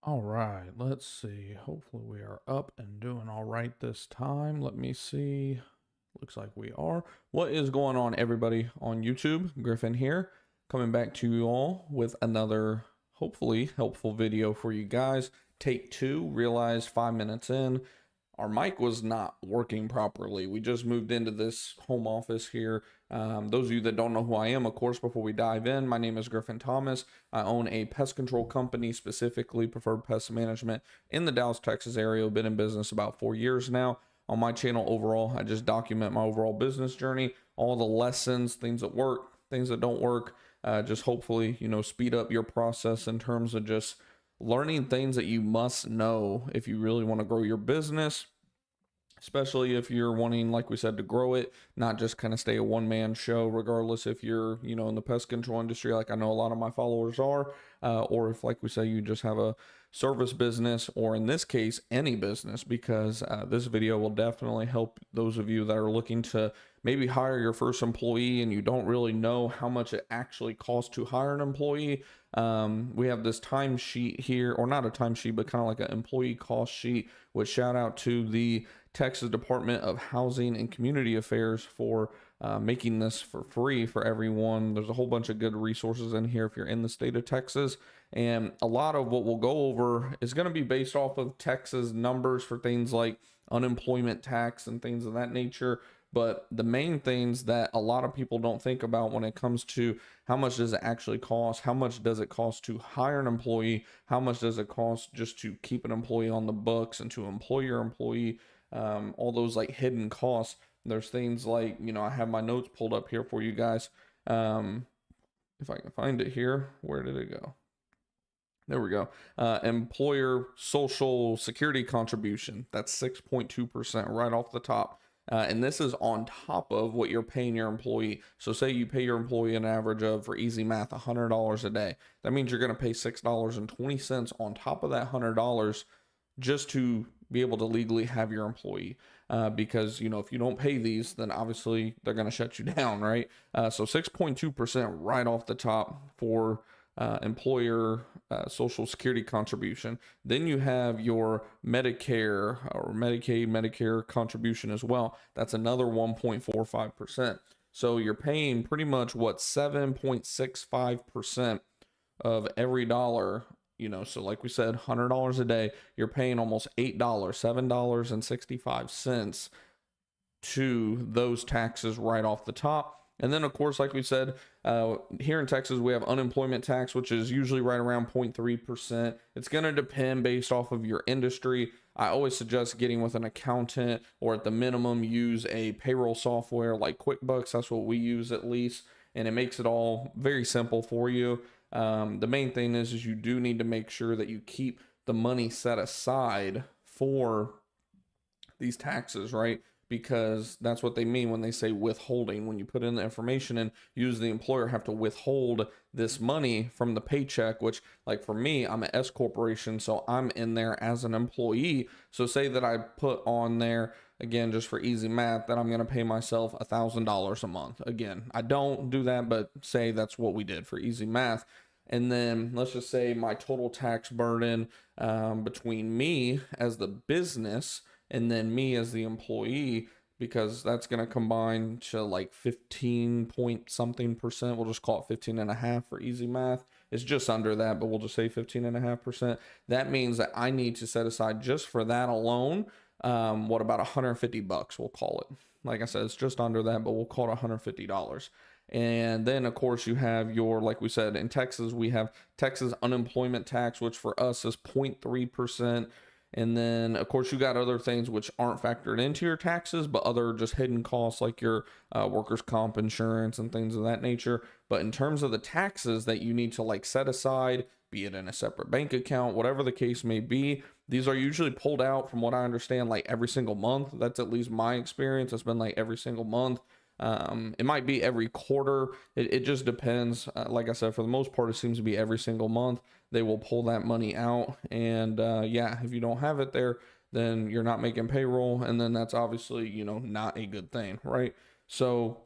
All right, let's see. Hopefully we are up and doing all right this time. Let me see. Looks like we are. What is going on, everybody on YouTube? Griffin here, coming back to you all with another hopefully helpful video for you guys. Take two, realized 5 minutes in, our mic was not working properly. We just moved into this home office here. Those of you that don't know who I am, of course, before we dive in, my name is Griffin Thomas. I own a pest control company, specifically Preferred Pest Management in the Dallas, Texas area. I've been in business about 4 years now. On my channel overall, I just document my overall business journey, all the lessons, things that work, things that don't work, just hopefully, speed up your process in terms of just learning things that you must know if you really want to grow your business, especially if you're wanting, like we said, to grow it, not just kind of stay a one-man show, regardless if you're, in the pest control industry, like I know a lot of my followers are, or if, like we say, you just have a service business, or in this case, any business, because this video will definitely help those of you that are looking to maybe hire your first employee and you don't really know how much it actually costs to hire an employee. We have this timesheet here, or not a timesheet, but kind of like an employee cost sheet, which shout out to the Texas Department of Housing and Community Affairs for making this for free for everyone. There's a whole bunch of good resources in here if you're in the state of Texas. And a lot of what we'll go over is going to be based off of Texas numbers for things like unemployment tax and things of that nature. But the main things that a lot of people don't think about when it comes to how much does it actually cost, how much does it cost to hire an employee, how much does it cost just to keep an employee on the books and to employ your employee, all those like hidden costs. There's things like, I have my notes pulled up here for you guys. If I can find it here, where did it go? There we go. Employer social security contribution. That's 6.2% right off the top. And this is on top of what you're paying your employee. So say you pay your employee an average of, for easy math, $100 a day. That means you're going to pay $6.20 on top of that $100 just to be able to legally have your employee. Because, if you don't pay these, then obviously they're going to shut you down, right? So 6.2% right off the top for employer social security contribution. Then you have your Medicare or Medicaid, Medicare contribution as well. That's another 1.45%. So you're paying pretty much 7.65% of every dollar. So like we said, $100 a day, you're paying almost $8, $7.65 to those taxes right off the top. And then, of course, like we said, here in Texas, we have unemployment tax, which is usually right around 0.3%. It's going to depend based off of your industry. I always suggest getting with an accountant, or at the minimum, use a payroll software like QuickBooks. That's what we use at least. And it makes it all very simple for you. The main thing is you do need to make sure that you keep the money set aside for these taxes, right? Because that's what they mean when they say withholding. When you put in the information and use the employer have to withhold this money from the paycheck, which, like for me, I'm an S corporation, so I'm in there as an employee. So say that I put on there, again, just for easy math, that I'm going to pay myself $1,000 a month. Again, I don't do that, but say that's what we did for easy math. And then let's just say my total tax burden between me as the business and then me as the employee, because that's going to combine to like 15 point something percent. We'll just call it 15.5 for easy math. It's just under that, but we'll just say 15.5%. That means that I need to set aside just for that alone, what about $150 we'll call it. Like I said, it's just under that, but we'll call it $150. And then, of course, you have your, like we said, in Texas, we have Texas unemployment tax, which for us is 0.3%. And then, of course, you got other things which aren't factored into your taxes, but other just hidden costs like your workers' comp insurance and things of that nature. But in terms of the taxes that you need to like set aside, be it in a separate bank account, whatever the case may be, these are usually pulled out, from what I understand, like every single month. That's at least my experience. It's been like every single month. It might be every quarter. It just depends. Like I said, for the most part, it seems to be every single month they will pull that money out. And yeah, if you don't have it there, then you're not making payroll. And then that's obviously, not a good thing, right? So,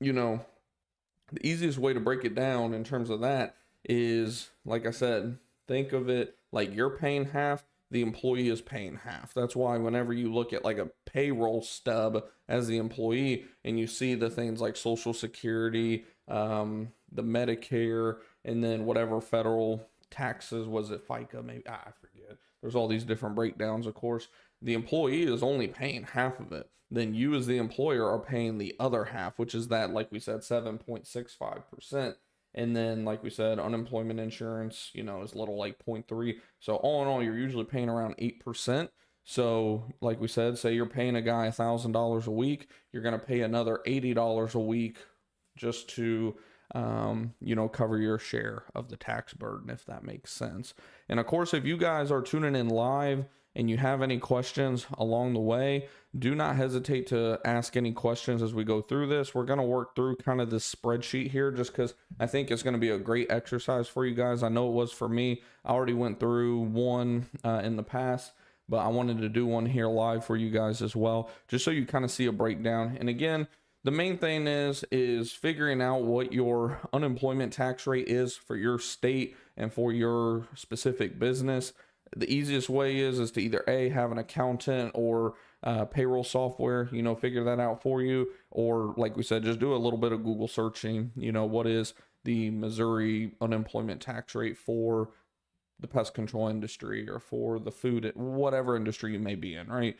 the easiest way to break it down in terms of that is, like I said, think of it like you're paying half, the employee is paying half. That's why whenever you look at like a payroll stub as the employee and you see the things like Social Security, the Medicare, and then whatever federal taxes, was it FICA? Maybe, I forget. There's all these different breakdowns, of course. The employee is only paying half of it. Then you as the employer are paying the other half, which is that, like we said, 7.65%. And then, like we said, unemployment insurance, you know, is little like 0.3. So all in all, you're usually paying around 8%. So like we said, say you're paying a guy $1,000 a week, you're going to pay another $80 a week just to, you know, cover your share of the tax burden, if that makes sense. And of course, if you guys are tuning in live and you have any questions along the way, do not hesitate to ask any questions as we go through this. We're going to work through kind of this spreadsheet here just because I think it's going to be a great exercise for you guys. I know it was for me. I already went through one in the past, but I wanted to do one here live for you guys as well, just so you kind of see a breakdown. And again, the main thing is figuring out what your unemployment tax rate is for your state and for your specific business. The easiest way is to either A, have an accountant or payroll software, you know, figure that out for you. Or like we said, just do a little bit of Google searching, you know, what is the Missouri unemployment tax rate for the pest control industry or for the food, whatever industry you may be in, right?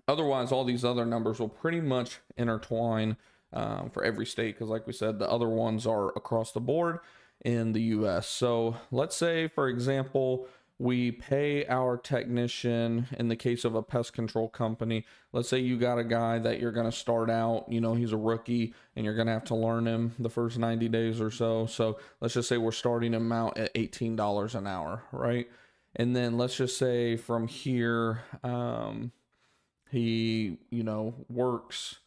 Otherwise, all these other numbers will pretty much intertwine for every state because, like we said, the other ones are across the board in the US. So let's say, for example, we pay our technician in the case of a pest control company. Let's say you got a guy that you're going to start out, you know, he's a rookie and you're going to have to learn him the first 90 days or so. So let's just say we're starting him out at $18 an hour, right? And then let's just say from here, he, you know, works.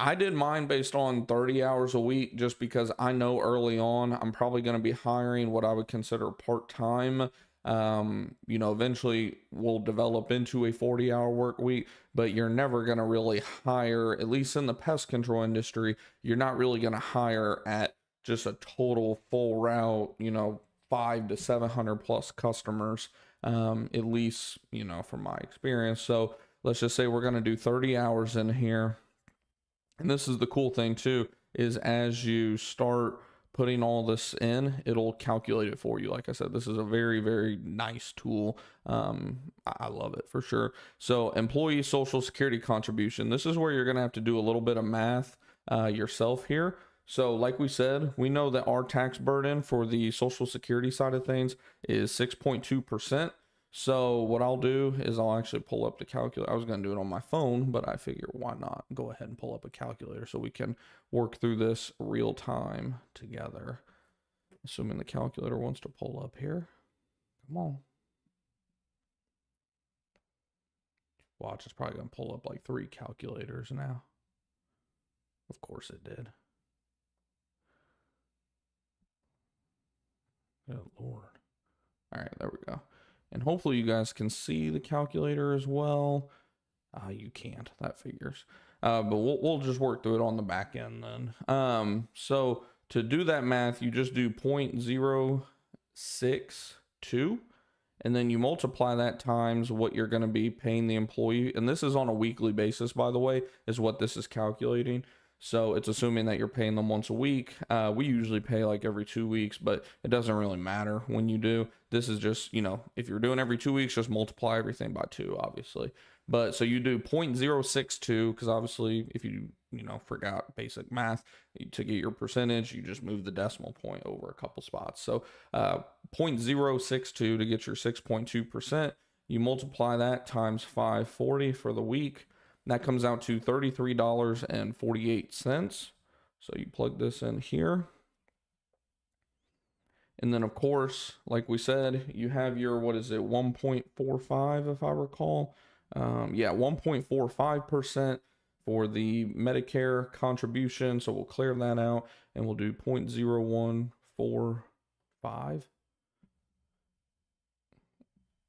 I did mine based on 30 hours a week just because I know early on I'm probably going to be hiring what I would consider part-time. You know, eventually we'll develop into a 40-hour work week, but you're never going to really hire, at least in the pest control industry, you're not really going to hire at just a total full route, you know, 500 to 700 plus customers, at least, you know, from my experience. So let's just say we're going to do 30 hours in here. And this is the cool thing too, is as you start putting all this in, it'll calculate it for you. Like I said, this is a very, very nice tool. I love it for sure. So employee social security contribution, this is where you're going to have to do a little bit of math yourself here. So like we said, we know that our tax burden for the social security side of things is 6.2%. So what I'll do is I'll actually pull up the calculator. I was going to do it on my phone, but I figure why not go ahead and pull up a calculator so we can work through this real time together. Assuming the calculator wants to pull up here. Come on. Watch, it's probably going to pull up like 3 calculators now. Of course it did. Good Lord. All right, there we go. And hopefully you guys can see the calculator as well. You can't, that figures. But we'll just work through it on the back end then. So to do that math, you just do 0.062, and then you multiply that times what you're going to be paying the employee. And this is on a weekly basis, by the way, is what this is calculating. So it's assuming that you're paying them once a week. We usually pay like every 2 weeks, but it doesn't really matter when you do. This is just, you know, if you're doing every 2 weeks, just multiply everything by 2, obviously. But so you do 0.062, because obviously if you know, forgot basic math, to get your percentage, you just move the decimal point over a couple spots. So 0.062 to get your 6.2%. You multiply that times 540 for the week. That comes out to $33.48. So you plug this in here. And then, of course, like we said, you have your, what is it, 1.45 if I recall. Yeah, 1.45% for the Medicare contribution. So we'll clear that out and we'll do 0.0145.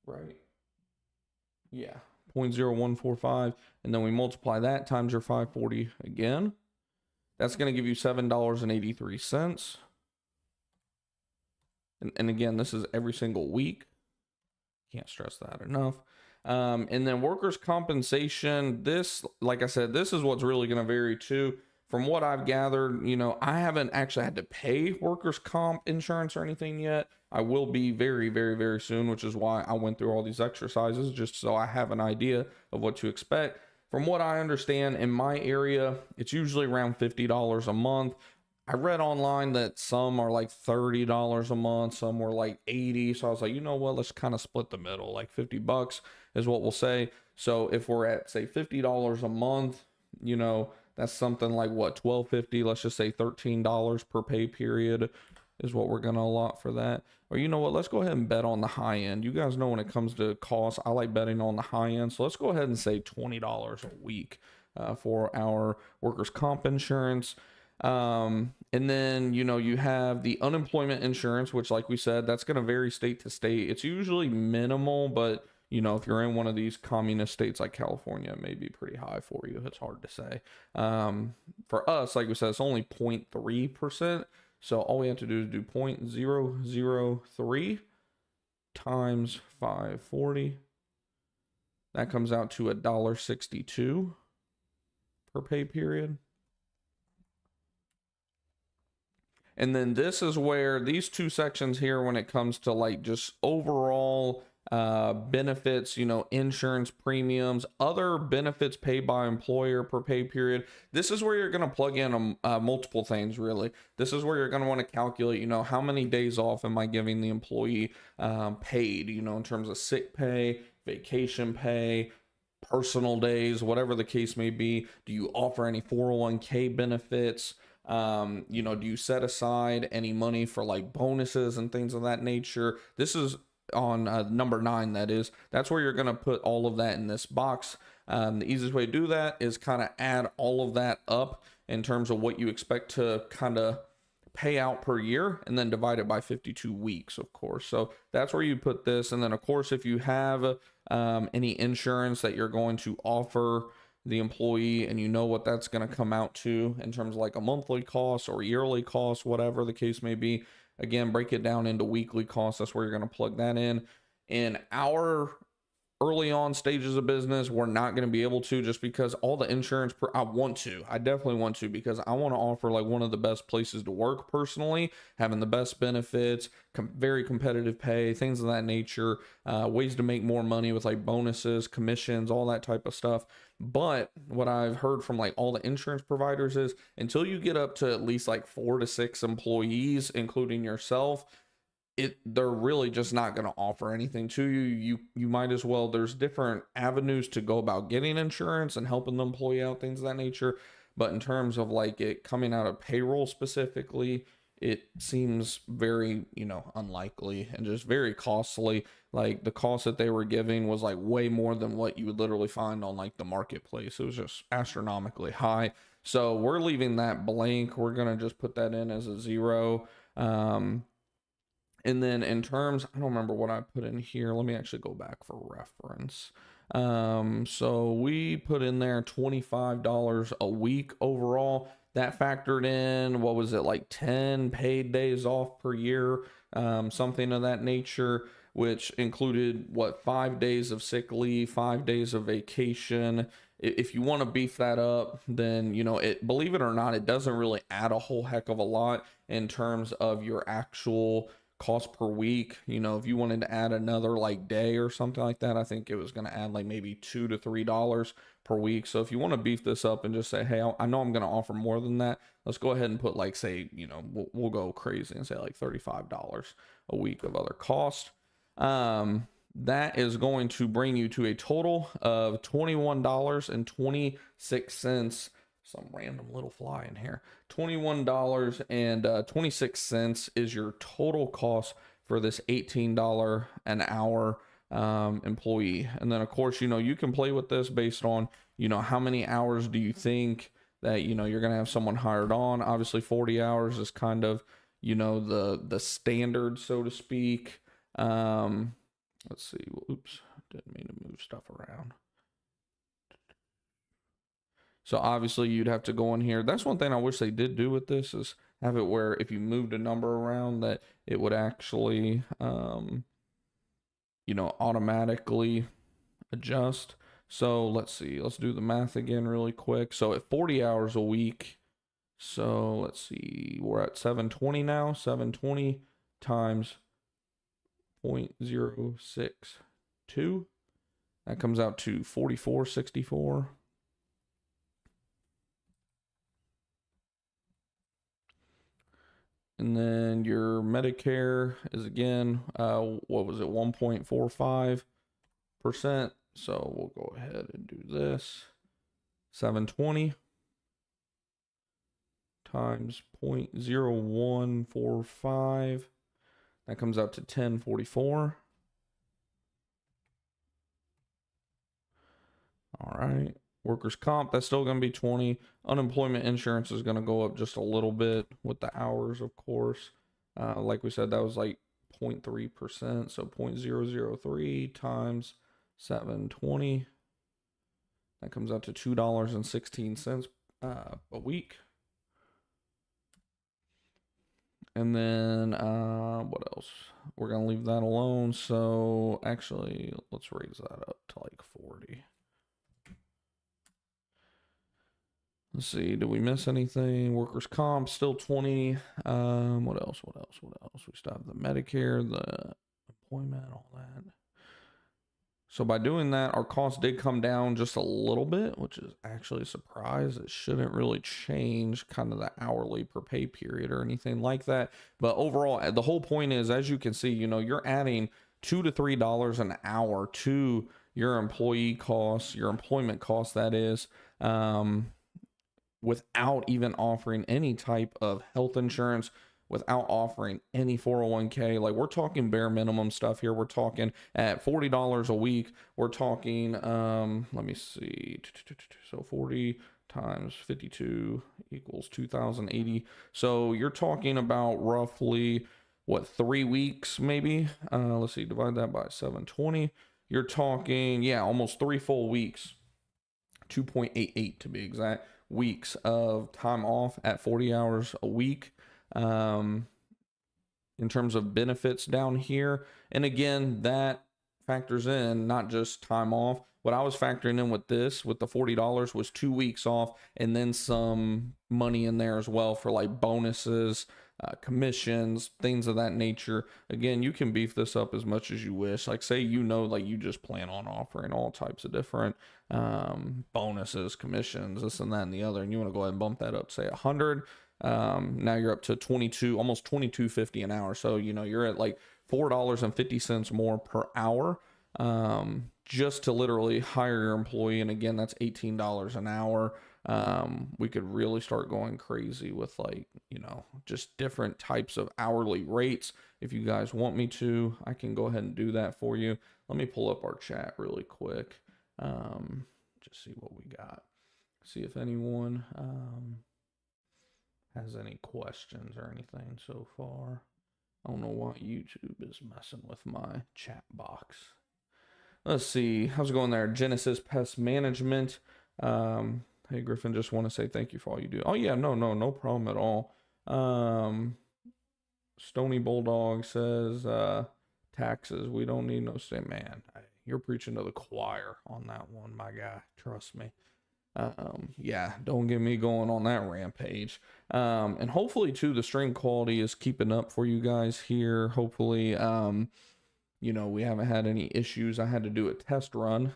Right? Yeah. 0.0145, and then we multiply that times your 540 again. That's going to give you $7.83. And again, this is every single week. Can't stress that enough. And then workers' compensation, this, like I said, this is what's really going to vary too. From what I've gathered, I haven't actually had to pay workers' comp insurance or anything yet. I will be very, very, very soon, which is why I went through all these exercises, just so I have an idea of what to expect. From what I understand, in my area, it's usually around $50 a month. I read online that some are like $30 a month, some were like 80. So I was like, you know what, let's kind of split the middle, like $50 is what we'll say. So if we're at say $50 a month, that's something like what, $12.50, let's just say $13 per pay period is what we're going to allot for that. Or you know what, let's go ahead and bet on the high end. You guys know when it comes to costs, I like betting on the high end. So let's go ahead and say $20 a week for our workers' comp insurance. And then, you have the unemployment insurance, which like we said, that's going to vary state to state. It's usually minimal, but if you're in one of these communist states like California, it may be pretty high for you. It's hard to say. For us, like we said, it's only 0.3%. So all we have to do is do 0.003 times 540. That comes out to $1.62 per pay period. And then this is where these two sections here, when it comes to like just overall benefits, insurance premiums, other benefits paid by employer per pay period. This is where you're going to plug in multiple things, really. This is where you're going to want to calculate, how many days off am I giving the employee paid, in terms of sick pay, vacation pay, personal days, whatever the case may be. Do you offer any 401k benefits? Do you set aside any money for like bonuses and things of that nature? This is on number 9. That's where you're going to put all of that in this box. The easiest way to do that is kind of add all of that up in terms of what you expect to kind of pay out per year, and then divide it by 52 weeks, of course. So that's where you put this. And then of course, if you have any insurance that you're going to offer the employee, and what that's going to come out to in terms of like a monthly cost or yearly cost, whatever the case may be, again, break it down into weekly costs. That's where you're going to plug that in our early on stages of business. We're not going to be able to, just because all the insurance I definitely want to, because I want to offer like one of the best places to work personally, having the best benefits, very competitive pay, things of that nature, ways to make more money with like bonuses, commissions, all that type of stuff. But what I've heard from like all the insurance providers is, until you get up to at least like 4 to 6 employees, including yourself, they're really just not going to offer anything to you. You might as well, there's different avenues to go about getting insurance and helping the employee out, things of that nature. But in terms of like it coming out of payroll specifically, it seems very, unlikely and just very costly. Like the cost that they were giving was like way more than what you would literally find on like the marketplace. It was just astronomically high. So we're leaving that blank. We're going to just put that in as a 0. And then in terms, I don't remember what I put in here. Let me actually go back for reference. So we put in there $25 a week overall. That factored in, what was it, like 10 paid days off per year, something of that nature, which included 5 days of sick leave, 5 days of vacation. If you want to beef that up, then, believe it or not, it doesn't really add a whole heck of a lot in terms of your actual cost per week. If you wanted to add another like day or something like that, I think it was going to add like maybe $2 to $3 per week. So if you want to beef this up and just say, hey, I know I'm going to offer more than that, let's go ahead and put like, say, we'll go crazy and say like $35 a week of other cost. That is going to bring you to a total of $21.26. Some random little fly in here. $21.26 is your total cost for this $18 an hour employee. And then of course, you can play with this based on, how many hours do you think that, you're going to have someone hired on. Obviously 40 hours is kind of, the standard, so to speak. Let's see. Oops, didn't mean to move stuff around. So obviously you'd have to go in here. That's one thing I wish they did do with this, is have it where if you moved a number around that it would actually, automatically adjust. So let's see, let's do the math again really quick. So at 40 hours a week, so let's see, we're at 720 now. 720 times 0.062. That comes out to 44.64. And then your Medicare is again, what was it, 1.45%. So we'll go ahead and do this. 720 times 0.0145. That comes out to 1044. All right. Workers' comp, that's still going to be 20. Unemployment insurance is going to go up just a little bit with the hours, of course. Like we said, that was like 0.3%. So 0.003 times 720. That comes out to $2.16 a week. And then what else? We're going to leave that alone. So actually, let's raise that up to like 40. Let's see, did we miss anything? Workers' comp, still 20. What else? We still have the Medicare, the employment, all that. So by doing that, our cost did come down just a little bit, which is actually a surprise. It shouldn't really change kind of the hourly per pay period or anything like that. But overall, the whole point is, as you can see, you're adding $2 to $3 an hour to your employee costs, your employment costs, that is, without even offering any type of health insurance, without offering any 401k. Like, we're talking bare minimum stuff here. We're talking at $40 a week. We're talking, let me see. So 40 times 52 equals 2,080. So you're talking about roughly, what, 3 weeks maybe? Let's see, divide that by 720. You're talking, yeah, almost 3 full weeks. 2.88 to be exact. Weeks of time off at 40 hours a week. In terms of benefits down here, and again, that factors in not just time off. What I was factoring in with this, with the $40, was 2 weeks off, and then some money in there as well for like bonuses, commissions, things of that nature. Again, you can beef this up as much as you wish. Like, say, like you just plan on offering all types of different bonuses, commissions, this and that and the other, and you want to go ahead and bump that up, say 100. Now you're up to 22, almost 22.50 an hour. So you're at like $4.50 more per hour, just to literally hire your employee. And again, that's $18 an hour. We could really start going crazy with, like, just different types of hourly rates. If you guys want me to, I can go ahead and do that for you. Let me pull up our chat really quick. Just see what we got. See if anyone has any questions or anything so far. I don't know why YouTube is messing with my chat box. Let's see. How's it going there? Genesis Pest Management. Hey, Griffin, just want to say thank you for all you do. Oh, yeah, no problem at all. Stony Bulldog says, taxes. We don't need no say, man. You're preaching to the choir on that one, my guy. Trust me. Yeah, don't get me going on that rampage. And hopefully too, the stream quality is keeping up for you guys here. Hopefully, we haven't had any issues. I had to do a test run,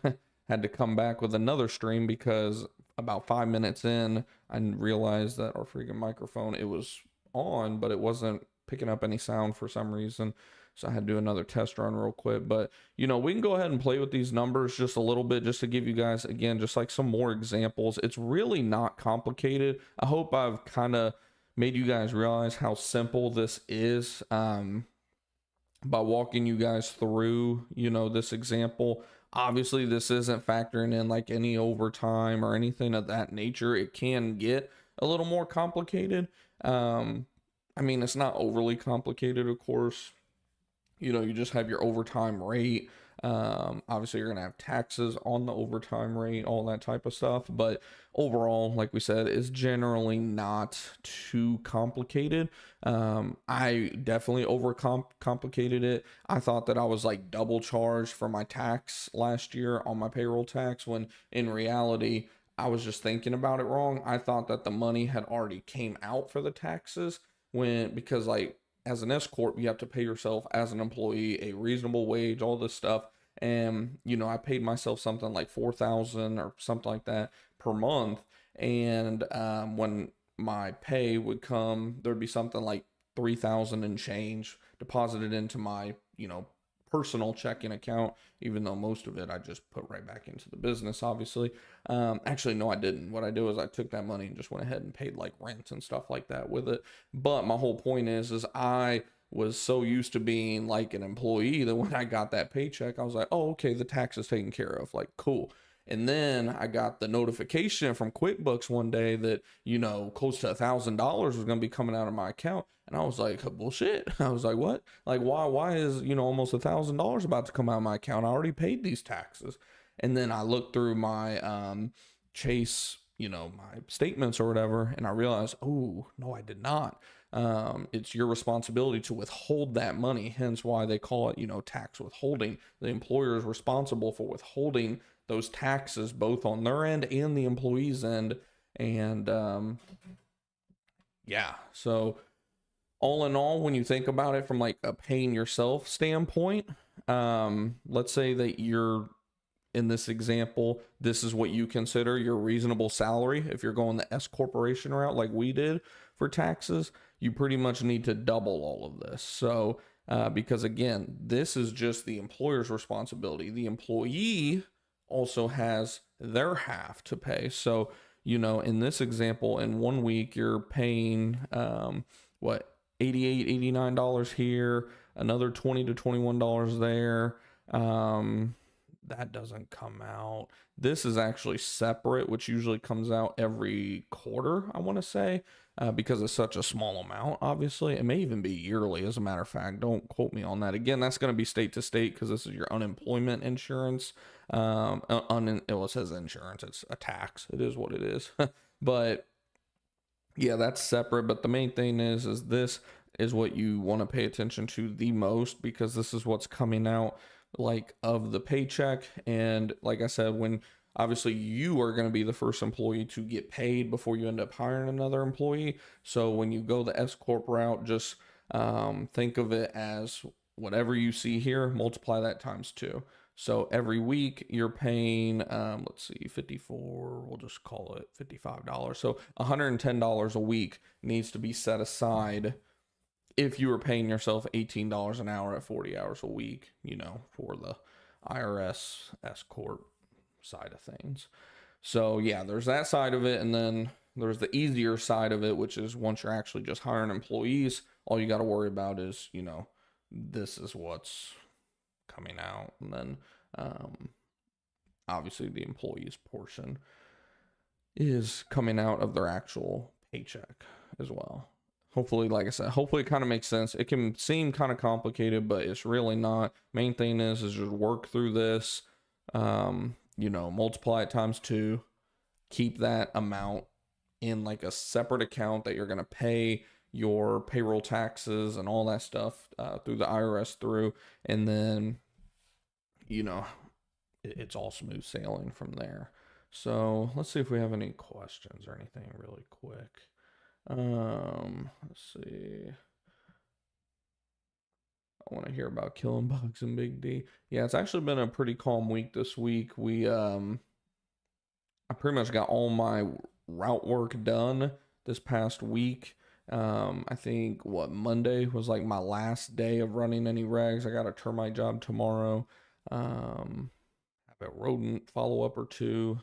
had to come back with another stream because about 5 minutes in, I realized that our freaking microphone, it was on, but it wasn't picking up any sound for some reason. So I had to do another test run real quick. But, we can go ahead and play with these numbers just a little bit, just to give you guys, again, just like some more examples. It's really not complicated. I hope I've kind of made you guys realize how simple this is by walking you guys through, this example. Obviously, this isn't factoring in like any overtime or anything of that nature. It can get a little more complicated. It's not overly complicated, of course. You just have your overtime rate. Obviously, you're going to have taxes on the overtime rate, all that type of stuff. But overall, like we said, is generally not too complicated. I definitely complicated it. I thought that I was like double charged for my tax last year on my payroll tax, when in reality, I was just thinking about it wrong. I thought that the money had already came out for the taxes, because like as an S corp, you have to pay yourself as an employee a reasonable wage, all this stuff. And I paid myself something like 4,000 or something like that per month. And when my pay would come, there'd be something like 3,000 and change deposited into my personal checking account, even though most of it I just put right back into the business, obviously. Actually, no, I didn't. What I did was I took that money and just went ahead and paid like rent and stuff like that with it. But my whole point is I was so used to being like an employee that when I got that paycheck, I was like, oh, okay, the tax is taken care of. Like, cool. And then I got the notification from QuickBooks one day that, close to $1,000 was going to be coming out of my account. And I was like, bullshit. I was like, what? Like, why is, almost $1,000 about to come out of my account? I already paid these taxes. And then I looked through my Chase, my statements or whatever, and I realized, oh, no, I did not. It's your responsibility to withhold that money, hence why they call it, tax withholding. The employer is responsible for withholding those taxes both on their end and the employee's end. And yeah, so all in all, when you think about it from like a paying yourself standpoint, let's say that you're in this example, this is what you consider your reasonable salary. If you're going the S corporation route like we did for taxes, you pretty much need to double all of this. So because again, this is just the employer's responsibility. The employee also has their half to pay. So in this example, in 1 week you're paying what, $88, $89 here, another $20 to $21 there. That doesn't come out. This is actually separate, which usually comes out every quarter, I want to say, because it's such a small amount. Obviously, it may even be yearly, as a matter of fact. Don't quote me on that. Again, that's going to be state to state, because this is your unemployment insurance. It says insurance. It's a tax. It is what it is. But yeah, that's separate. But the main thing is this is what you want to pay attention to the most, because this is what's coming out like of the paycheck. And like I said, when obviously you are going to be the first employee to get paid before you end up hiring another employee. So when you go the S corp route, just think of it as whatever you see here, multiply that times 2. So every week you're paying, let's see, 54, we'll just call it $55. So $110 a week needs to be set aside if you were paying yourself $18 an hour at 40 hours a week, for the IRS S corp side of things. So yeah, there's that side of it. And then there's the easier side of it, which is once you're actually just hiring employees, all you got to worry about is, this is what's coming out. And then obviously the employees portion is coming out of their actual paycheck as well. Hopefully, like I said, hopefully it kind of makes sense. It can seem kind of complicated, but it's really not. Main thing is just work through this, multiply it times 2, keep that amount in like a separate account that you're going to pay your payroll taxes and all that stuff through the IRS through. And then, it's all smooth sailing from there. So let's see if we have any questions or anything really quick. Let's see. I want to hear about killing bugs in Big D. Yeah, it's actually been a pretty calm week this week. I pretty much got all my route work done this past week. I think Monday was like my last day of running any regs. I got a termite job tomorrow. Have a rodent follow-up or 2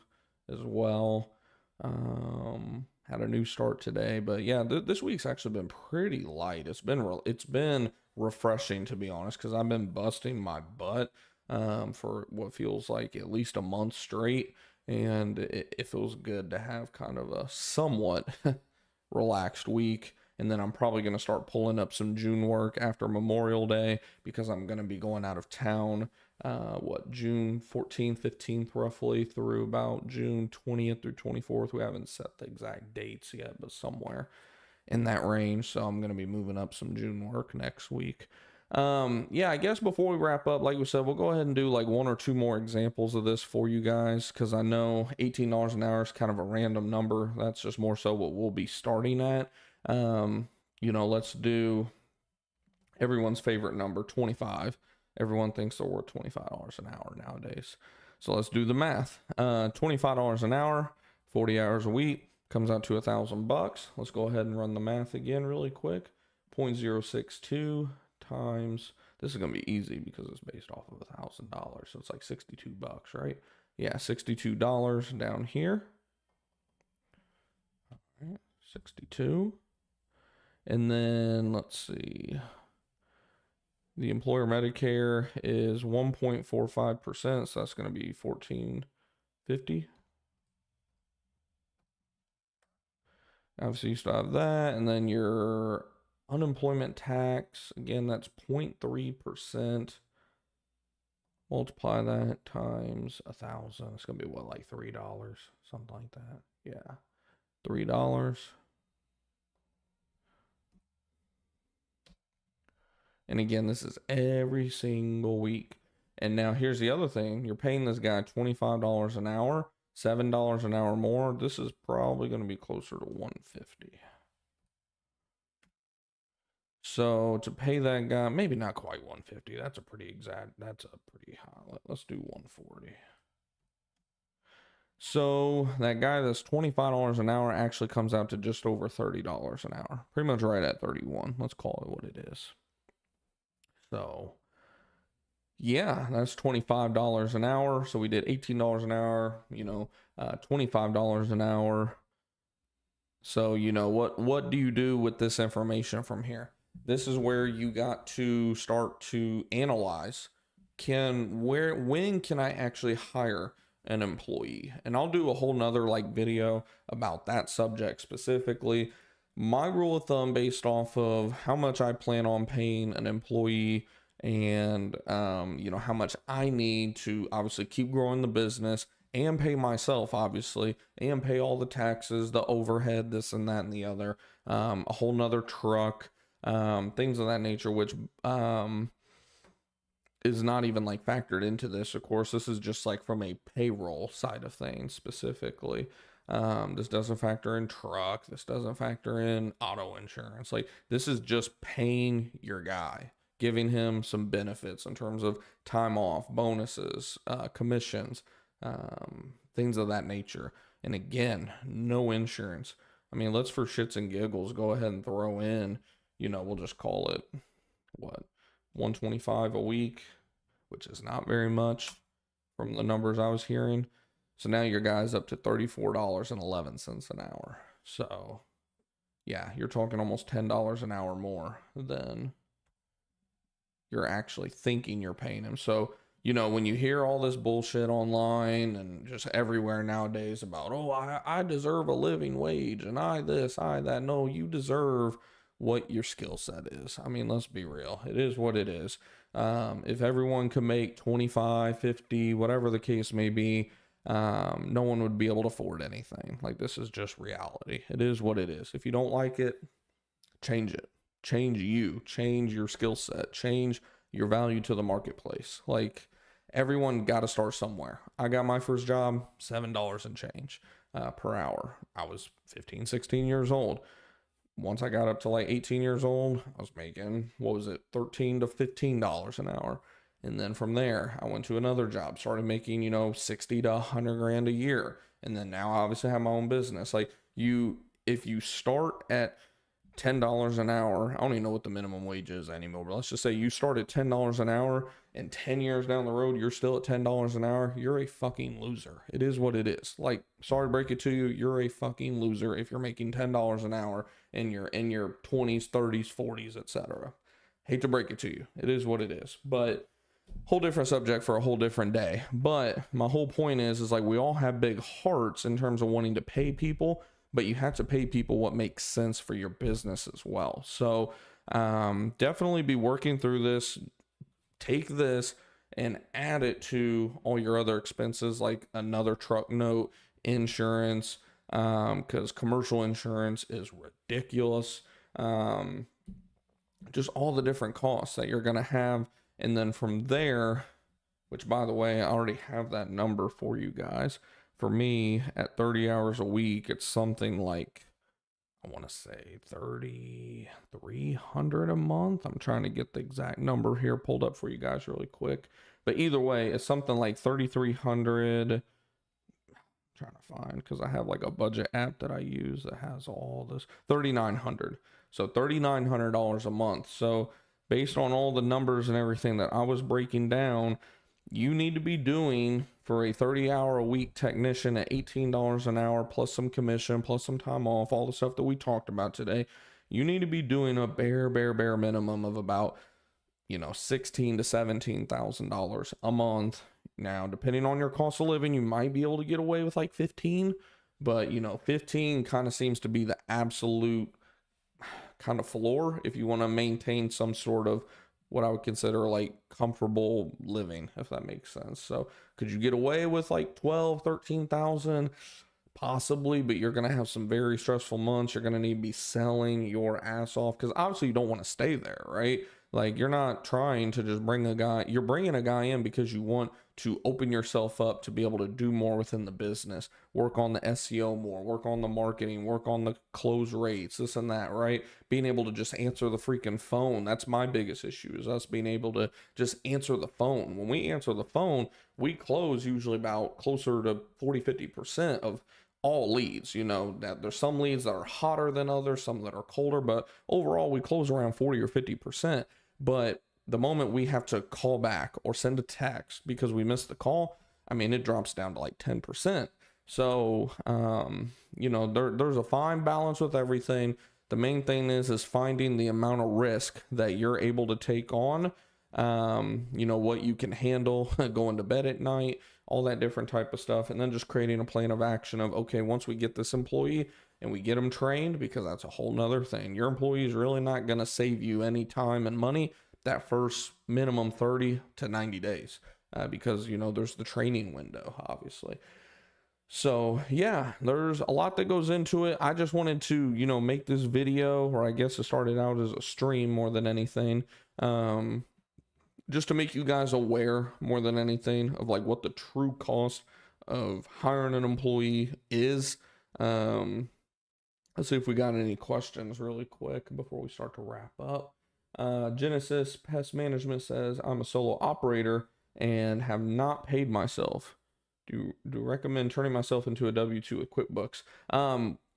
as well. Had a new start today, but yeah, this week's actually been pretty light. It's been refreshing, to be honest, because I've been busting my butt for what feels like at least a month straight, and it feels good to have kind of a somewhat relaxed week. And then I'm probably going to start pulling up some June work after Memorial Day because I'm going to be going out of town, June 14th, 15th, roughly through about June 20th through 24th. We haven't set the exact dates yet, but somewhere in that range. So I'm going to be moving up some June work next week. Yeah, I guess before we wrap up, like we said, we'll go ahead and do like one or two more examples of this for you guys, because I know $18 an hour is kind of a random number. That's just more so what we'll be starting at. Let's do everyone's favorite number, 25. Everyone thinks they're worth $25 an hour nowadays. So let's do the math. $25 an hour, 40 hours a week, comes out to $1,000. Let's go ahead and run the math again really quick. 0.062 times, this is going to be easy because it's based off of $1,000. So it's like $62, right? Yeah, $62 down here. All right, 62. And then let's see. The employer Medicare is 1.45%, so that's going to be $1,450. Obviously, you still have that, and then your unemployment tax, again, that's 0.3%. Multiply that times 1,000. It's going to be what, like $3, something like that. Yeah, $3. And again, this is every single week. And now here's the other thing. You're paying this guy $25 an hour, $7 an hour more. This is probably going to be closer to $150. So to pay that guy, maybe not quite $150. That's a pretty high. Let's do $140. So that guy that's $25 an hour actually comes out to just over $30 an hour. Pretty much right at 31. Let's call it what it is. So yeah, that's $25 an hour. So we did $18 an hour, $25 an hour. So, what do you do with this information from here? This is where you got to start to analyze. When can I actually hire an employee? And I'll do a whole nother video about that subject specifically. My rule of thumb based off of how much I plan on paying an employee and, how much I need to obviously keep growing the business and pay myself, obviously, and pay all the taxes, the overhead, this and that and the other, a whole nother truck, things of that nature, which is not even factored into this. Of course, this is just from a payroll side of things specifically. This doesn't factor in truck. This doesn't factor in auto insurance. This is just paying your guy, giving him some benefits in terms of time off, bonuses, commissions, things of that nature. And again, no insurance. I mean, let's for shits and giggles go ahead and throw in, we'll just call it $125 a week, which is not very much from the numbers I was hearing. So now your guy's up to $34.11 an hour. So yeah, you're talking almost $10 an hour more than you're actually thinking you're paying him. So, when you hear all this bullshit online and just everywhere nowadays about, I deserve a living wage and I this, I that. No, you deserve what your skill set is. I mean, let's be real. It is what it is. If everyone could make 25, 50, whatever the case may be, no one would be able to afford anything. This is just reality. It is what it is. If you don't like it, change it. Change you. Change your skill set. Change your value to the marketplace. Everyone got to start somewhere. I got my first job, $7 and change per hour. I was 15, 16 years old. Once I got up to 18 years old, I was making, $13 to $15 an hour. And then from there, I went to another job, started making, 60 to 100 grand a year. And then now I obviously have my own business. If you start at $10 an hour, I don't even know what the minimum wage is anymore, but let's just say you start at $10 an hour and 10 years down the road, you're still at $10 an hour. You're a fucking loser. It is what it is. Sorry to break it to you. You're a fucking loser if you're making $10 an hour and you're in your 20s, 30s, 40s, etc. Hate to break it to you. It is what it is. But whole different subject for a whole different day. But my whole point is we all have big hearts in terms of wanting to pay people, but you have to pay people what makes sense for your business as well. So definitely be working through this. Take this and add it to all your other expenses, like another truck note, insurance, because commercial insurance is ridiculous. Just all the different costs that you're going to have. And then from there, which by the way, I already have that number for you guys. For me, at 30 hours a week, it's something like, I want to say 3,300 a month. I'm trying to get the exact number here pulled up for you guys really quick. But either way, it's something like 3,300. Trying to find, because I have like a budget app that I use that has all this. 3,900. So $3,900 a month. So based on all the numbers and everything that I was breaking down, you need to be doing for a 30-hour-a-week technician at $18 an hour, plus some commission, plus some time off, all the stuff that we talked about today. You need to be doing a bare minimum of about, $16,000 to $17,000 a month. Now, depending on your cost of living, you might be able to get away with like 15, but 15 kind of seems to be the absolute kind of floor if you want to maintain some sort of what I would consider like comfortable living, if that makes sense. So could you get away with like 12, 13,000? Possibly, but you're going to have some very stressful months. You're going to need to be selling your ass off, because obviously you don't want to stay there, right? Like, you're not trying to just bring a guy. You're bringing a guy in because you want to open yourself up to be able to do more within the business, work on the SEO more, work on the marketing, work on the close rates, this and that, right? Being able to just answer the freaking phone. That's my biggest issue, is us being able to just answer the phone. When we answer the phone, we close usually about closer to 40-50% of all leads. That there's some leads that are hotter than others, some that are colder, but overall we close around 40 or 50%. But the moment we have to call back or send a text because we missed the call, I mean, it drops down to like 10%. So, there's a fine balance with everything. The main thing is finding the amount of risk that you're able to take on, what you can handle, going to bed at night, all that different type of stuff. And then just creating a plan of action of, okay, once we get this employee and we get them trained, because that's a whole nother thing. Your employee is really not going to save you any time and money that first minimum 30 to 90 days, because, there's the training window, obviously. So yeah, there's a lot that goes into it. I just wanted to, make this video, or I guess it started out as a stream more than anything. Just to make you guys aware more than anything of like what the true cost of hiring an employee is. Let's see if we got any questions really quick before we start to wrap up. Genesis Pest Management says, I'm a solo operator and have not paid myself. Do recommend turning myself into a W-2 with QuickBooks.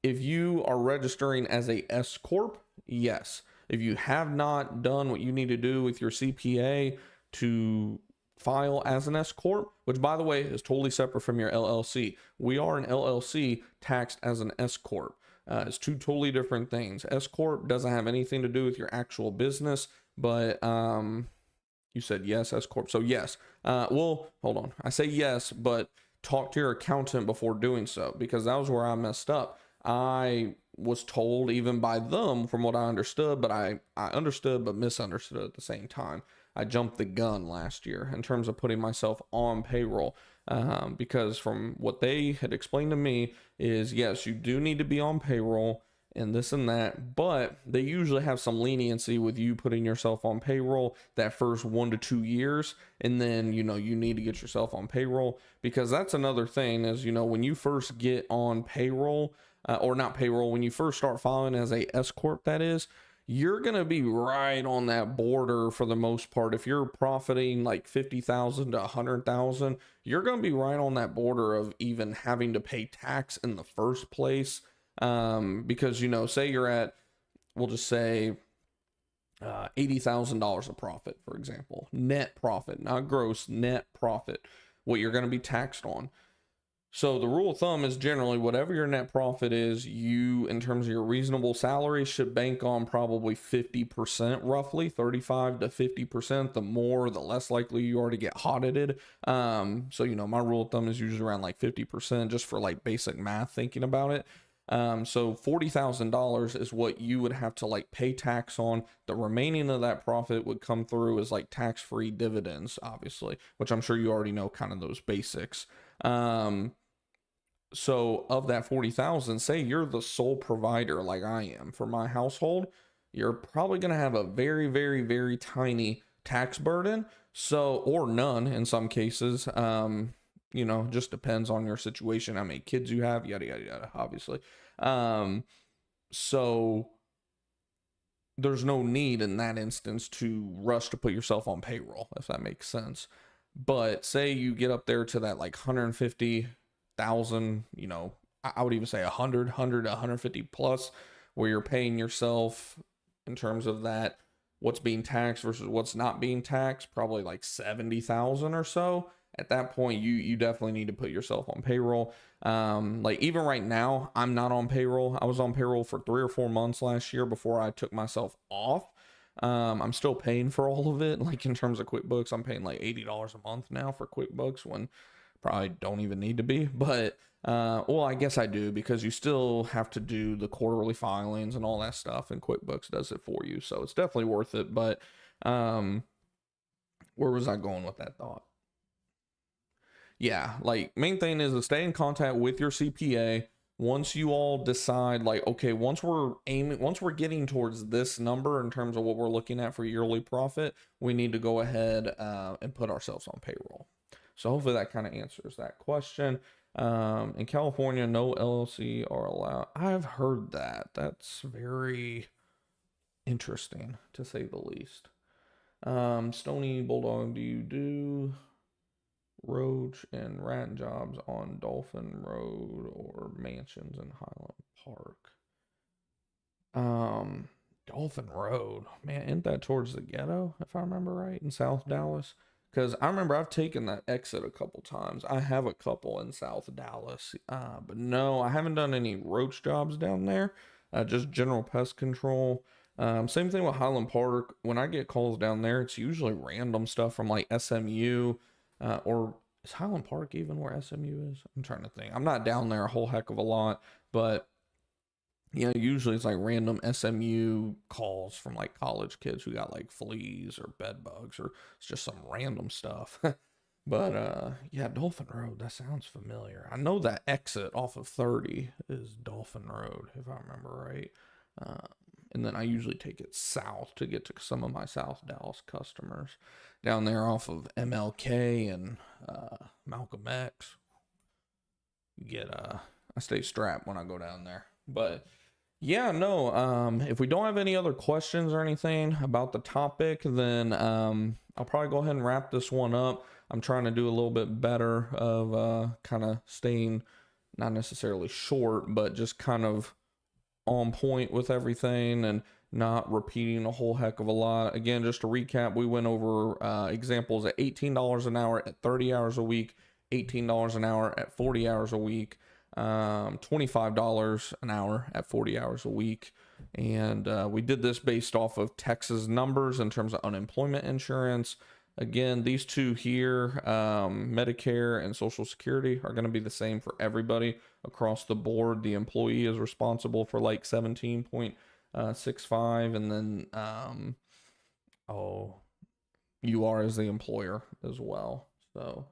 If you are registering as a S Corp, yes. If you have not done what you need to do with your CPA to file as an S Corp, which by the way is totally separate from your LLC. We are an LLC taxed as an S Corp. It's two totally different things. S Corp doesn't have anything to do with your actual business, but you said yes, S Corp. So yes. Well, hold on. I say yes, but talk to your accountant before doing so, because that was where I messed up. I was told, even by them, from what I understood, but I understood but misunderstood at the same time. I jumped the gun last year in terms of putting myself on payroll, because from what they had explained to me is, yes, you do need to be on payroll and this and that, but they usually have some leniency with you putting yourself on payroll that first 1 to 2 years. And then, you need to get yourself on payroll, because that's another thing is, when you first get on payroll, or not payroll, when you first start filing as a S Corp, that is, you're going to be right on that border for the most part. If you're profiting like 50,000 to 100,000, you're going to be right on that border of even having to pay tax in the first place. Because, say you're at, we'll just say, $80,000 of profit, for example, net profit, not gross, net profit, what you're going to be taxed on. So the rule of thumb is generally whatever your net profit is, you, in terms of your reasonable salary, should bank on probably 50%, roughly 35 to 50%. The more, the less likely you are to get audited. So, my rule of thumb is usually around like 50%, just for like basic math, thinking about it. So $40,000 is what you would have to like pay tax on. The remaining of that profit would come through as like tax-free dividends, obviously, which I'm sure you already know kind of those basics. So of that 40,000, say you're the sole provider like I am for my household, you're probably going to have a very, very, very tiny tax burden. So, or none in some cases. Just depends on your situation, how many kids you have, yada, yada, yada, obviously. So there's no need in that instance to rush to put yourself on payroll, if that makes sense. But say you get up there to that like 150,000, I would even say 150 plus, where you're paying yourself in terms of that, what's being taxed versus what's not being taxed, probably like 70,000 or so. At that point, you definitely need to put yourself on payroll. Like even right now, I'm not on payroll. I was on payroll for 3 or 4 months last year before I took myself off. I'm still paying for all of it. Like in terms of QuickBooks, I'm paying like $80 a month now for QuickBooks when probably don't even need to be. But well, I guess I do, because you still have to do the quarterly filings and all that stuff, and QuickBooks does it for you. So it's definitely worth it. But where was I going with that thought? Yeah, like main thing is to stay in contact with your CPA. Once you all decide, like, okay, once we're getting towards this number in terms of what we're looking at for yearly profit, we need to go ahead and put ourselves on payroll. So hopefully that kind of answers that question. In California, no LLC are allowed. I've heard that. That's very interesting, to say the least. Stony Bulldog, do you do roach and rat jobs on Dolphin Road or mansions in Highland Park? Dolphin Road, man, isn't that towards the ghetto, if I remember right, in South Dallas? Because I remember I've taken that exit a couple times. I have a couple in South Dallas, but no, I haven't done any roach jobs down there. Just general pest control. Same thing with Highland Park. When I get calls down there, it's usually random stuff from like SMU, or is Highland Park even where SMU is? I'm trying to think. I'm not down there a whole heck of a lot, but usually it's like random SMU calls from like college kids who got like fleas or bed bugs, or it's just some random stuff. But yeah, Dolphin Road, that sounds familiar. I know that exit off of 30 is Dolphin Road, if I remember right. And then I usually take it south to get to some of my South Dallas customers down there off of MLK and Malcolm X. I stay strapped when I go down there. But yeah, no, if we don't have any other questions or anything about the topic, then I'll probably go ahead and wrap this one up. I'm trying to do a little bit better of kind of staying not necessarily short, but just kind of on point with everything and not repeating a whole heck of a lot. Again, just to recap, we went over examples at $18 an hour at 30 hours a week, $18 an hour at 40 hours a week, $25 an hour at 40 hours a week. And we did this based off of Texas numbers in terms of unemployment insurance. Again, these two here, Medicare and Social Security, are going to be the same for everybody across the board. The employee is responsible for like 17.65, and then you are as the employer as well. So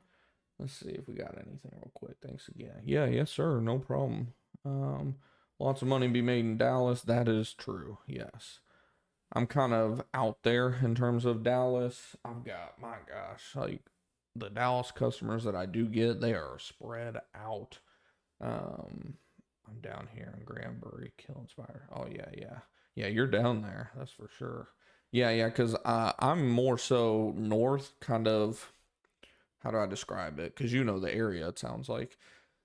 let's see if we got anything real quick. Thanks again. Yeah, yes, sir. No problem. Lots of money be made in Dallas. That is true. Yes. I'm kind of out there in terms of Dallas. I've got, my gosh, like the Dallas customers that I do get, they are spread out. I'm down here in Granbury, Killenspire. Oh yeah. Yeah, you're down there. That's for sure. Yeah, because I'm more so north, kind of, how do I describe it? Because you know the area, it sounds like.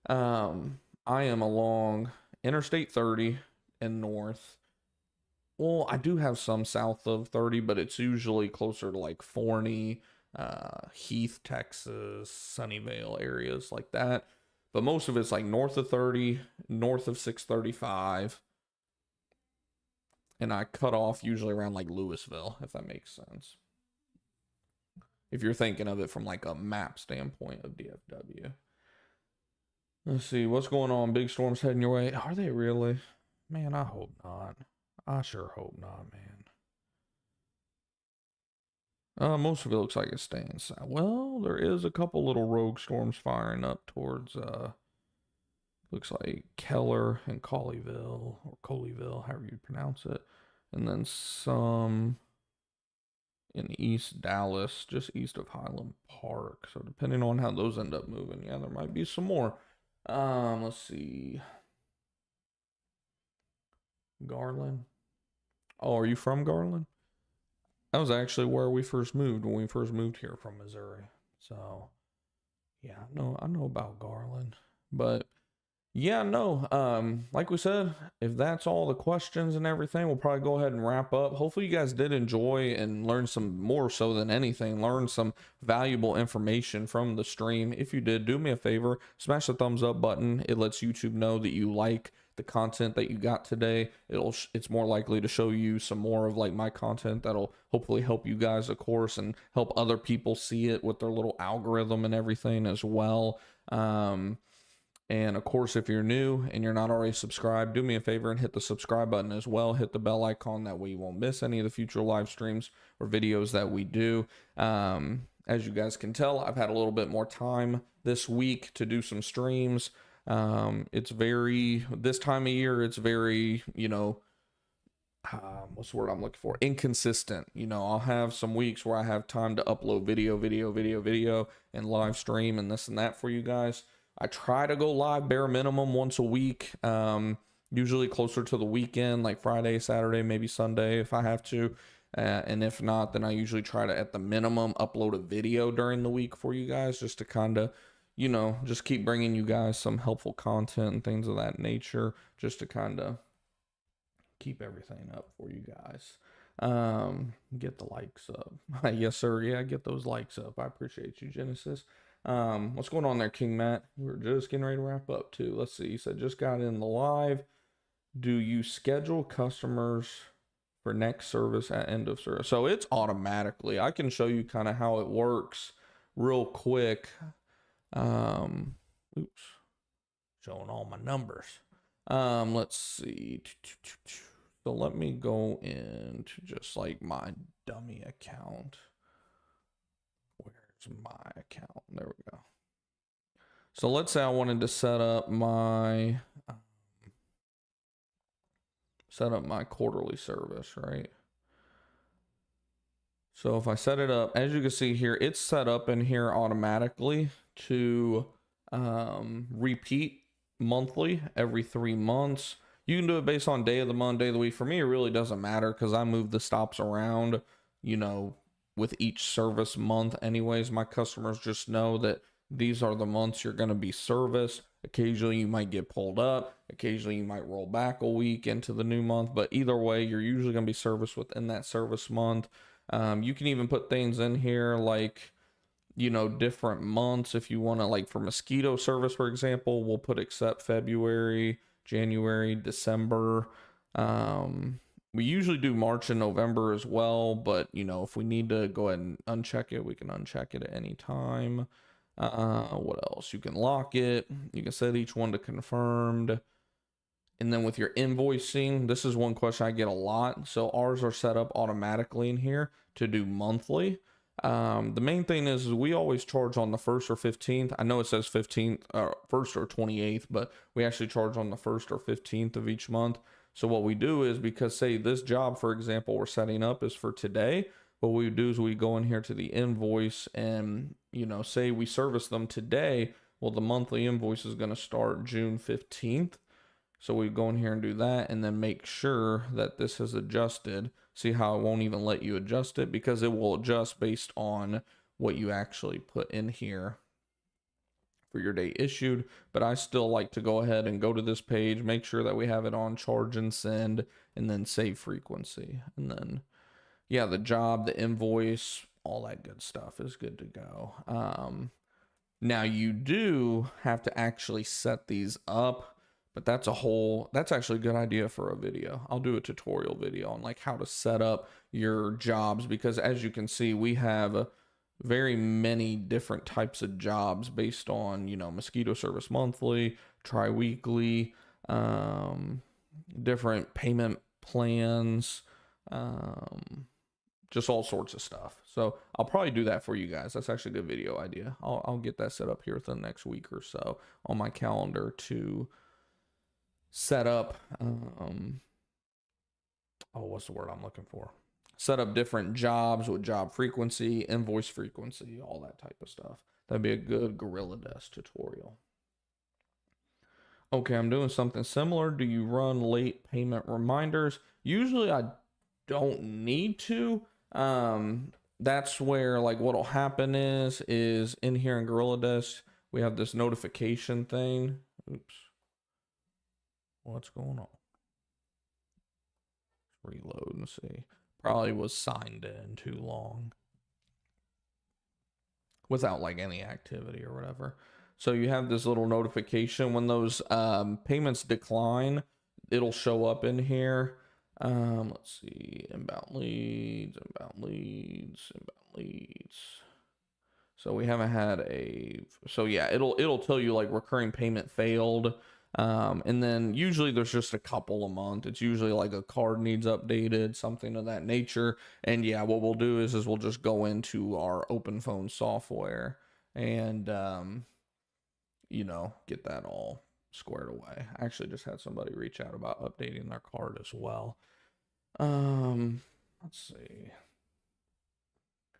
I am along Interstate 30 and north. Well, I do have some south of 30, but it's usually closer to like Forney, Heath, Texas, Sunnyvale areas like that. But most of it's like north of 30, north of 635. And I cut off usually around like Louisville, if that makes sense. If you're thinking of it from like a map standpoint of DFW. Let's see what's going on. Big storms heading your way. Are they really? Man, I hope not. I sure hope not, man. Most of it looks like it's staying south. Well, there is a couple little rogue storms firing up towards looks like Keller and Colleyville or Colleyville, however you pronounce it. And then some in East Dallas, just east of Highland Park. So depending on how those end up moving, yeah, there might be some more. Let's see. Garland. Oh, are you from Garland? That was actually where we first moved when we first moved here from Missouri. So yeah, I know about Garland. But yeah, no. Like we said, if that's all the questions and everything, we'll probably go ahead and wrap up. Hopefully you guys did enjoy and learn some more so than anything, learn some valuable information from the stream. If you did, do me a favor, smash the thumbs up button. It lets YouTube know that you like the content that you got today. It's more likely to show you some more of like my content that'll hopefully help you guys, of course, and help other people see it with their little algorithm and everything as well. And of course, if you're new and you're not already subscribed, do me a favor and hit the subscribe button as well. Hit the bell icon. That way you won't miss any of the future live streams or videos that we do. As you guys can tell, I've had a little bit more time this week to do some streams. It's very, this time of year, it's very, what's the word I'm looking for? Inconsistent. I'll have some weeks where I have time to upload video, and live stream and this and that for you guys. I try to go live bare minimum once a week, usually closer to the weekend, like Friday, Saturday, maybe Sunday if I have to. And if not, then I usually try to, at the minimum, upload a video during the week for you guys just to kind of, just keep bringing you guys some helpful content and things of that nature just to kind of keep everything up for you guys. Get the likes up. Yes, sir. Yeah, get those likes up. I appreciate you, Genesis. What's going on there, King Matt? We're just getting ready to wrap up too. Let's see. He said, just got in the live. Do you schedule customers for next service at end of service? So it's automatically. I can show you kind of how it works real quick. Oops. Showing all my numbers. Let's see. So let me go into just like my dummy account. My account. There we go. So let's say I wanted to set up my quarterly service, right? So if I set it up, as you can see here, it's set up in here automatically to repeat monthly every 3 months. You can do it based on day of the month, day of the week. For me, it really doesn't matter because I move the stops around, with each service month anyways. My customers just know that these are the months you're going to be serviced. Occasionally you might get pulled up, occasionally you might roll back a week into the new month, but either way you're usually going to be serviced within that service month. You can even put things in here like different months if you want to, like for mosquito service for example, we'll put except February, January, December. We usually do March and November as well, but if we need to go ahead and uncheck it, we can uncheck it at any time. What else? You can lock it. You can set each one to confirmed. And then with your invoicing, this is one question I get a lot. So ours are set up automatically in here to do monthly. The main thing is we always charge on the 1st or 15th. I know it says 15th, 1st or 28th, but we actually charge on the 1st or 15th of each month. So what we do is, because say this job, for example, we're setting up is for today, what we do is we go in here to the invoice and, say we service them today. Well, the monthly invoice is going to start June 15th. So we go in here and do that and then make sure that this is adjusted. See how it won't even let you adjust it because it will adjust based on what you actually put in here for your day issued. But I still like to go ahead and go to this page, make sure that we have it on charge and send, and then save frequency. And then, yeah, the job, the invoice, all that good stuff is good to go. Now you do have to actually set these up, but that's actually a good idea for a video. I'll do a tutorial video on like how to set up your jobs, because as you can see, we have very many different types of jobs based on, you know, mosquito service monthly, tri-weekly, different payment plans, just all sorts of stuff. So I'll probably do that for you guys. That's actually a good video idea. I'll get that set up here within the next week or so on my calendar to set up, what's the word I'm looking for? Set up different jobs with job frequency, invoice frequency, all that type of stuff. That'd be a good GorillaDesk tutorial. Okay, I'm doing something similar. Do you run late payment reminders? Usually I don't need to. That's where, like, what'll happen is in here in GorillaDesk, we have this notification thing. Oops. What's going on? Reload and see. Probably was signed in too long without like any activity or whatever. So you have this little notification when those payments decline, it'll show up in here. Let's see, inbound leads. So we haven't had so yeah, it'll tell you like recurring payment failed. And then usually there's just a couple a month. It's usually like a card needs updated, something of that nature. And yeah, what we'll do is we'll just go into our open phone software and, you know, get that all squared away. I actually just had somebody reach out about updating their card as well. Let's see.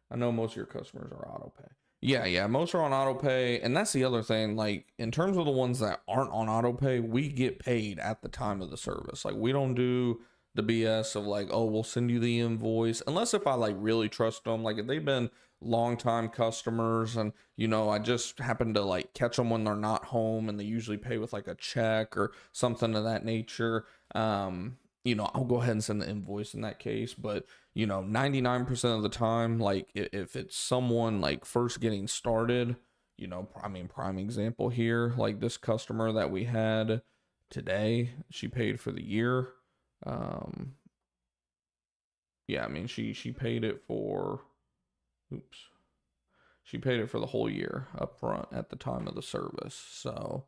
I know most of your customers are auto pay. Yeah, most are on auto pay, and that's the other thing. Like, in terms of the ones that aren't on auto pay, we get paid at the time of the service. Like, we don't do the BS of like, oh, we'll send you the invoice, unless if I like really trust them. Like, if they've been longtime customers, and you know, I just happen to like catch them when they're not home, and they usually pay with like a check or something of that nature. You know, I'll go ahead and send the invoice in that case. But, you know, 99% of the time, like if it's someone like first getting started, you know, I mean, prime example here, like this customer that we had today, she paid for the year. Yeah, I mean, she paid it for, she paid it for the whole year up front at the time of the service. So,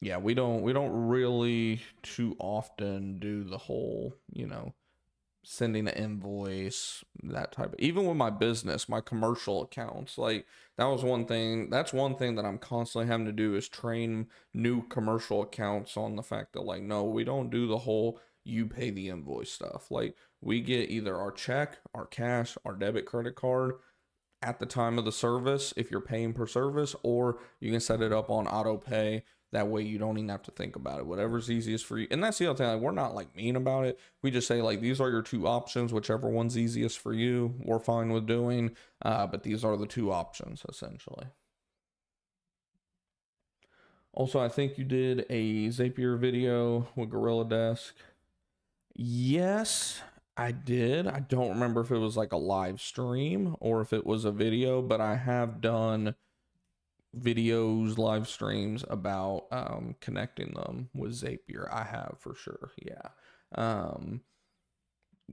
yeah, we don't really too often do the whole, you know, sending an invoice, that type of, even with my business, my commercial accounts, like that's one thing that I'm constantly having to do is train new commercial accounts on the fact that like, no, we don't do the whole you pay the invoice stuff. Like, we get either our check, our cash, our debit credit card at the time of the service if you're paying per service, or you can set it up on auto pay. That way you don't even have to think about it. Whatever's easiest for you. And that's the other thing. Like, we're not like mean about it. We just say like, these are your two options. Whichever one's easiest for you, we're fine with doing. But these are the two options essentially. Also, I think you did a Zapier video with GorillaDesk. Yes, I did. I don't remember if it was like a live stream or if it was a video, but I have done videos, live streams about connecting them with Zapier. I have for sure. Yeah.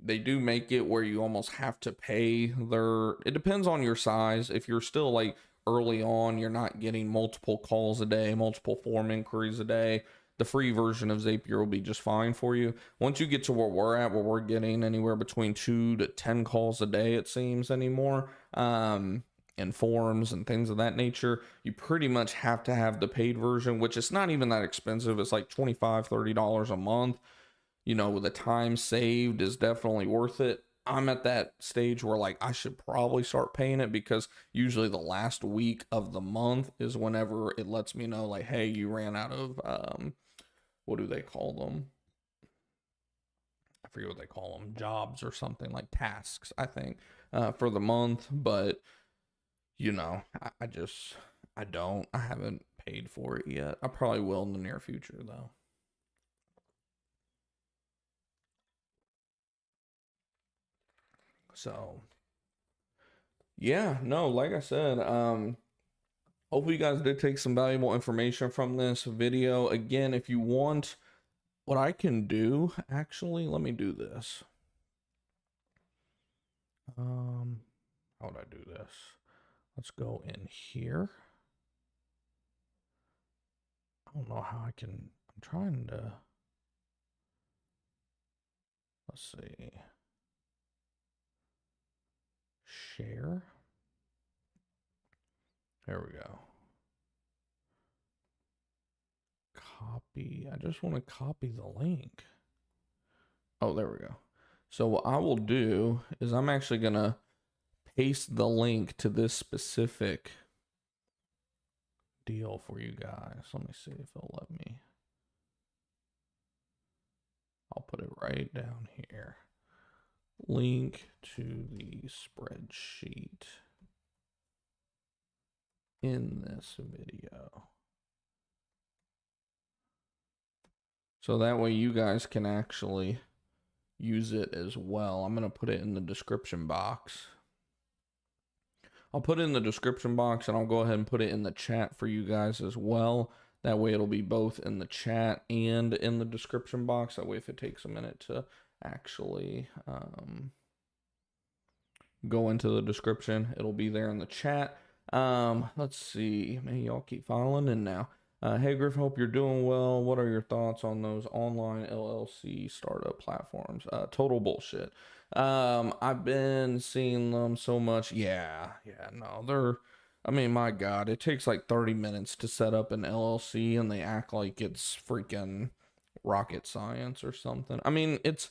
They do make it where you almost have to pay their, it depends on your size. If you're still like early on, you're not getting multiple calls a day, multiple form inquiries a day, the free version of Zapier will be just fine for you. Once you get to where we're at, where we're getting anywhere between 2 to 10 calls a day, it seems anymore, and forms and things of that nature, you pretty much have to have the paid version, which is not even that expensive. It's like $25-$30 a month. You know, the time saved is definitely worth it. I'm at that stage where like I should probably start paying it, because usually the last week of the month is whenever it lets me know like, hey, you ran out of what do they call them? I forget what they call them, jobs or something, like tasks, I think, for the month. But you know, I haven't paid for it yet. I probably will in the near future though. So yeah, no, like I said, hopefully you guys did take some valuable information from this video. Again, if you want, what I can do, actually, let me do this. how would I do this? Let's go in here. I don't know how I can, I'm trying to, let's see. Share. There we go. Copy. I just want to copy the link. Oh, there we go. So what I will do is I'm actually going to paste the link to this specific deal for you guys. Let me see if it'll let me. I'll put it right down here. Link to the spreadsheet in this video. So that way you guys can actually use it as well. I'm going to put it in the description box. I'll put it in the description box, and I'll go ahead and put it in the chat for you guys as well. That way it'll be both in the chat and in the description box. That way if it takes a minute to actually go into the description, it'll be there in the chat. Let's see. Man, y'all keep filing in now. Hey Griffin, hope you're doing well. What are your thoughts on those online LLC startup platforms? Total bullshit. I've been seeing them so much. No, I mean, my God, it takes like 30 minutes to set up an LLC, and they act like it's freaking rocket science or something. I mean, it's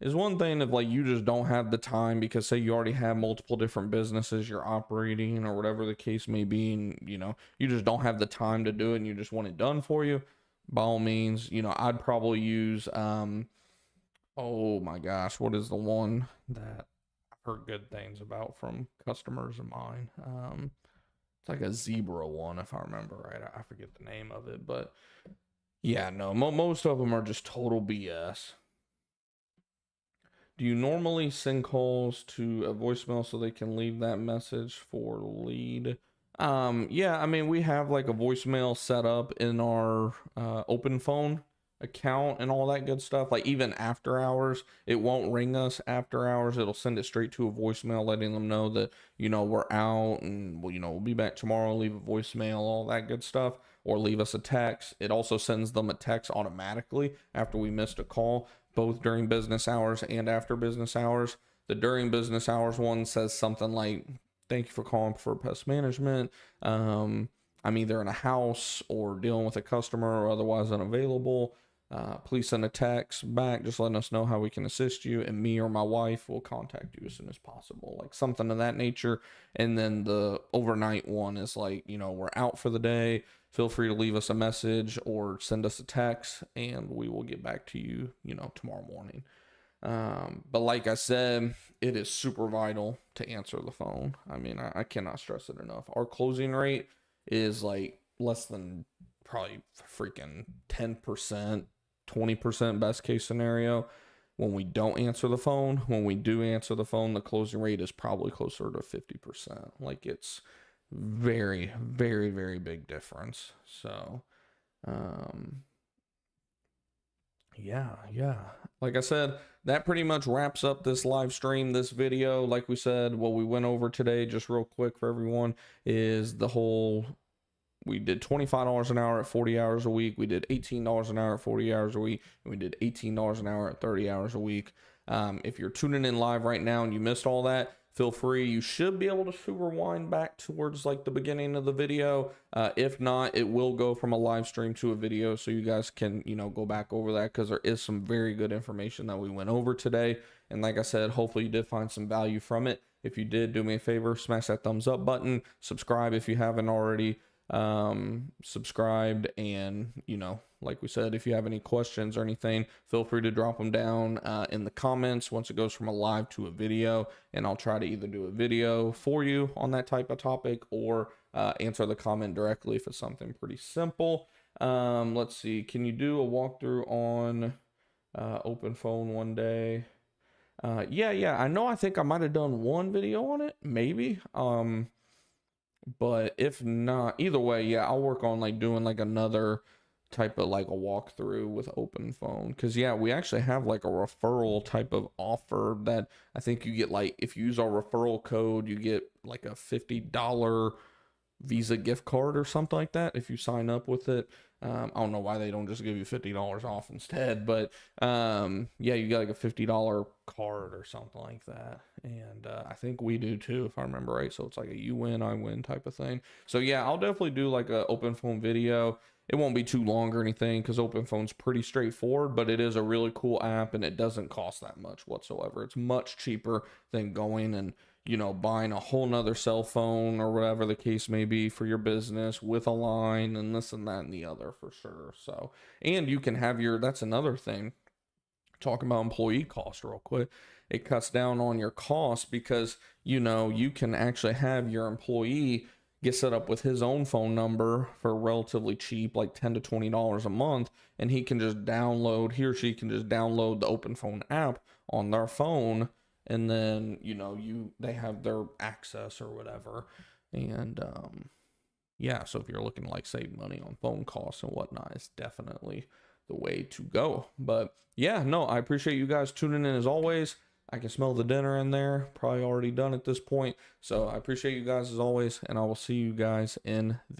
one thing if like you just don't have the time because say you already have multiple different businesses you're operating or whatever the case may be, and you know you just don't have the time to do it and you just want it done for you. By all means, you know, I'd probably use oh my gosh, what is the one that I've heard good things about from customers of mine? It's like a zebra one if I remember right. I forget the name of it, but yeah, no, most of them are just total BS. Do you normally send calls to a voicemail so they can leave that message for lead? Yeah, I mean, we have like a voicemail set up in our open phone account and all that good stuff. Like even after hours, it won't ring us after hours. It'll send it straight to a voicemail letting them know that, you know, we're out and we'll be back tomorrow, leave a voicemail, all that good stuff, or leave us a text. It also sends them a text automatically after we missed a call, both during business hours and after business hours. The during business hours one says something like, thank you for calling for pest management. I'm either in a house or dealing with a customer or otherwise unavailable. Please send a text back just letting us know how we can assist you, and me or my wife will contact you as soon as possible, like something of that nature. And then the overnight one is like, you know, we're out for the day, feel free to leave us a message or send us a text and we will get back to you, you know, tomorrow morning. But like I said, it is super vital to answer the phone. I mean, I cannot stress it enough. Our closing rate is like less than probably freaking 10%, 20% best case scenario. When we don't answer the phone, when we do answer the phone, the closing rate is probably closer to 50%. Like it's very, very, very big difference. So, yeah. Like I said, that pretty much wraps up this live stream, this video. Like we said, what we went over today, just real quick for everyone, is the whole, we did $25 an hour at 40 hours a week. We did $18 an hour at 40 hours a week. And we did $18 an hour at 30 hours a week. If you're tuning in live right now and you missed all that, feel free. You should be able to rewind back towards like the beginning of the video. If not, it will go from a live stream to a video so you guys can, you know, go back over that because there is some very good information that we went over today. And like I said, hopefully you did find some value from it. If you did, do me a favor, smash that thumbs up button, subscribe if you haven't already subscribed, and you know, like we said, if you have any questions or anything, feel free to drop them down in the comments once it goes from a live to a video, and I'll try to either do a video for you on that type of topic or answer the comment directly if it's something pretty simple. Let's see, can you do a walkthrough on open phone one day? Yeah, I think I might have done one video on it, maybe. But if not, either way, yeah, I'll work on like doing like another type of like a walkthrough with open phone, because yeah, we actually have like a referral type of offer that I think you get, like if you use our referral code you get like a $50 Visa gift card or something like that if you sign up with it. I don't know why they don't just give you $50 off instead, but yeah, you get like a $50 card or something like that. And I think we do too, if I remember right. So it's like a you win, I win type of thing. So yeah, I'll definitely do like a open phone video. It won't be too long or anything because open phone's pretty straightforward, but it is a really cool app and it doesn't cost that much whatsoever. It's much cheaper than going and buying a whole nother cell phone or whatever the case may be for your business with a line and this and that and the other for sure. So, and you can have that's another thing, talking about employee cost real quick. It cuts down on your costs because, you can actually have your employee get set up with his own phone number for relatively cheap, like $10 to $20 a month. And he or she can just download the open phone app on their phone, and then they have their access or whatever. And yeah, so if you're looking to like save money on phone costs and whatnot, it's definitely the way to go. But yeah, no, I appreciate you guys tuning in as always. I can smell the dinner in there, probably already done at this point. So I appreciate you guys as always, and I will see you guys in the